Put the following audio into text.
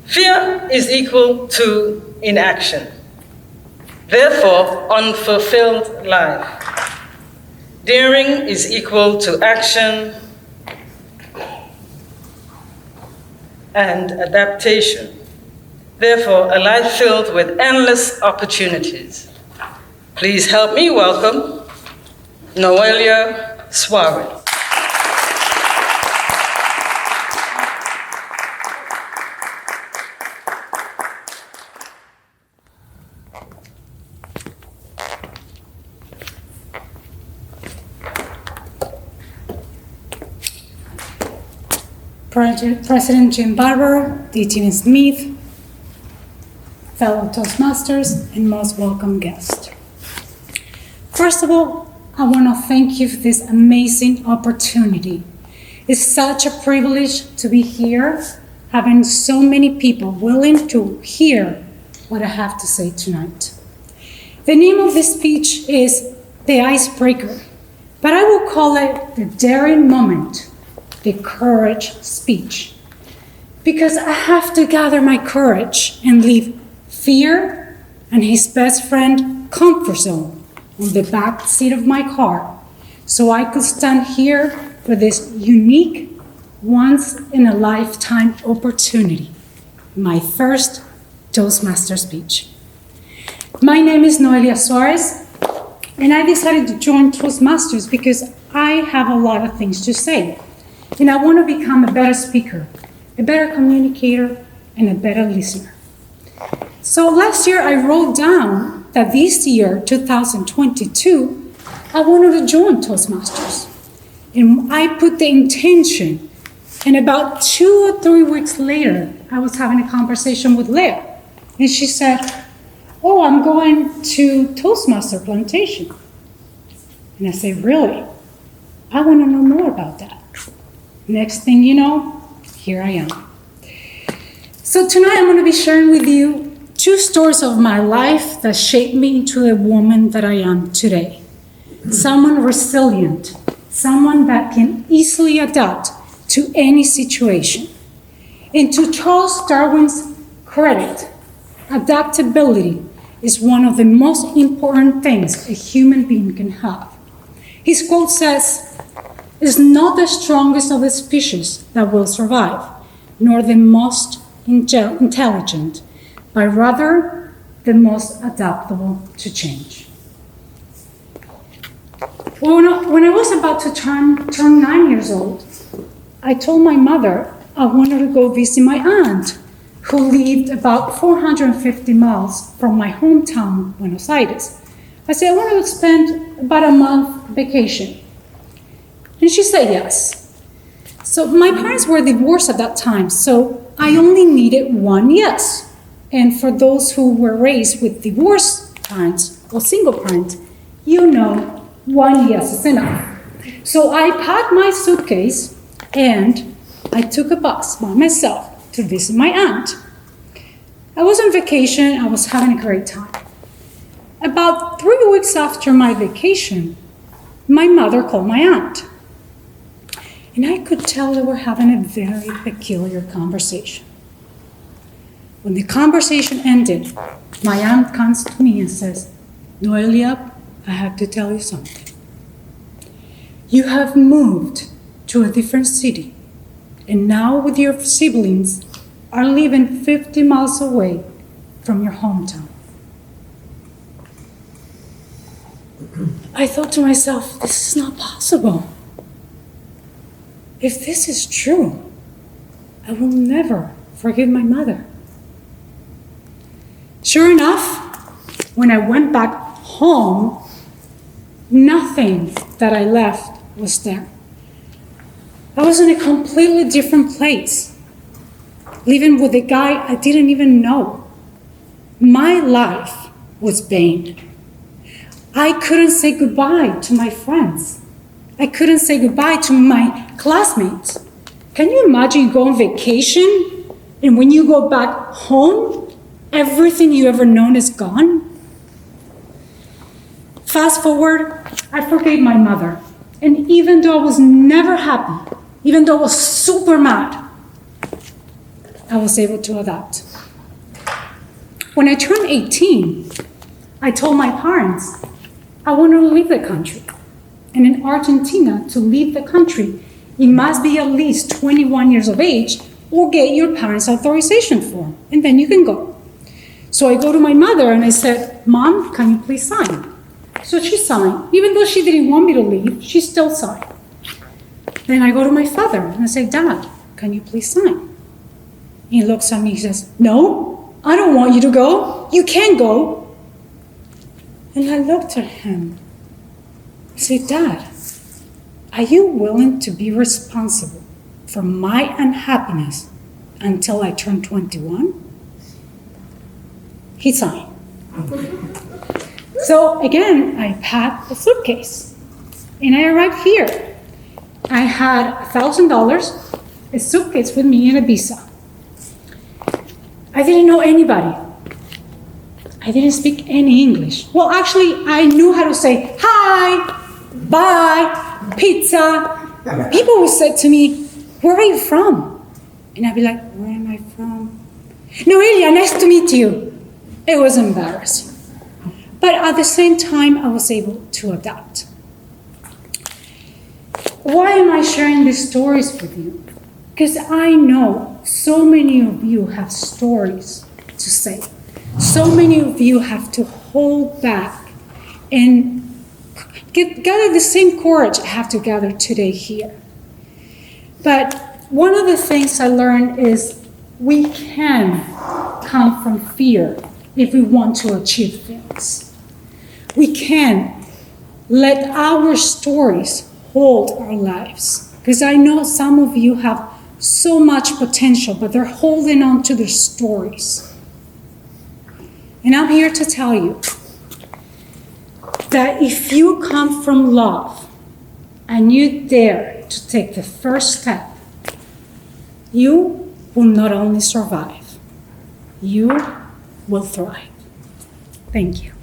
Fear is equal to inaction. Therefore, unfulfilled life. Daring is equal to action and adaptation. Therefore, a life filled with endless opportunities. Please help me welcome Noelia Suarez. President Jim Barber, Dean Smith, fellow Toastmasters, and most welcome guests. First of all, I want to thank you for this amazing opportunity. It's such a privilege to be here, having so many people willing to hear what I have to say tonight. The name of this speech is The Icebreaker, but I will call it the daring moment. The courage speech. Because I have to gather my courage and leave fear and his best friend comfort zone on the back seat of my car so I could stand here for this unique, once-in-a-lifetime opportunity, my first Toastmaster speech. My name is Noelia Suarez, and I decided to join Toastmasters because I have a lot of things to say. And I want to become a better speaker, a better communicator, and a better listener. So last year I wrote down that this year, 2022, I wanted to join Toastmasters. And I put the intention, and about 2 or 3 weeks later, I was having a conversation with Leah. And she said, "Oh, I'm going to Toastmaster Plantation." And I said, "Really? I want to know more about that." Next thing you know, here I am. So tonight I'm going to be sharing with you 2 stories of my life that shaped me into the woman that I am today. Someone resilient, someone that can easily adapt to any situation. And to Charles Darwin's credit, adaptability is one of the most important things a human being can have. His quote says, "It's not the strongest of the species that will survive, nor the most intelligent, but rather the most adaptable to change." When I was about to turn 9 years old, I told my mother I wanted to go visit my aunt, who lived about 450 miles from my hometown, Buenos Aires. I said I wanted to spend about a month vacation. And she said yes. So my parents were divorced at that time, so I only needed one yes. And for those who were raised with divorced parents or single parents, you know one yes is enough. So I packed my suitcase and I took a bus by myself to visit my aunt. I was on vacation, I was having a great time. About 3 weeks after my vacation, my mother called my aunt. And I could tell they were having a very peculiar conversation. When the conversation ended, my aunt comes to me and says, "Noelia, I have to tell you something. You have moved to a different city, and now with your siblings are living 50 miles away from your hometown." I thought to myself, this is not possible. If this is true, I will never forgive my mother. Sure enough, when I went back home, nothing that I left was there. I was in a completely different place, living with a guy I didn't even know. My life was banned. I couldn't say goodbye to my friends. I couldn't say goodbye to my classmates. Can you imagine you go on vacation and when you go back home, everything you ever known is gone? Fast forward, I forgave my mother. And even though I was never happy, even though I was super mad, I was able to adopt. When I turned 18, I told my parents I want to leave the country. And in Argentina, to leave the country, you must be at least 21 years of age or get your parents' authorization form, and then you can go. So I go to my mother and I said, Mom, can you please sign? So she signed. Even though she didn't want me to leave, she still signed. Then I go to my father and I say, Dad, can you please sign? He looks at me, he says, no, I don't want you to go. You can't go. And I looked at him. I said, Dad, are you willing to be responsible for my unhappiness until I turn 21? He signed. So again, I packed a suitcase and I arrived here. I had $1,000, a suitcase with me and a visa. I didn't know anybody. I didn't speak any English. Well, actually, I knew how to say hi, bye, pizza. People would say to me, where are you from? And I'd be like, where am I from? Noelia, nice to meet you. It was embarrassing. But at the same time, I was able to adapt. Why am I sharing these stories with you? Because I know so many of you have stories to say. So many of you have to hold back and gather the same courage I have to gather today here. But one of the things I learned is we can come from fear if we want to achieve things. We can let our stories hold our lives. Because I know some of you have so much potential, but they're holding on to their stories. And I'm here to tell you that if you come from love and you dare to take the first step, you will not only survive, you will thrive. Thank you.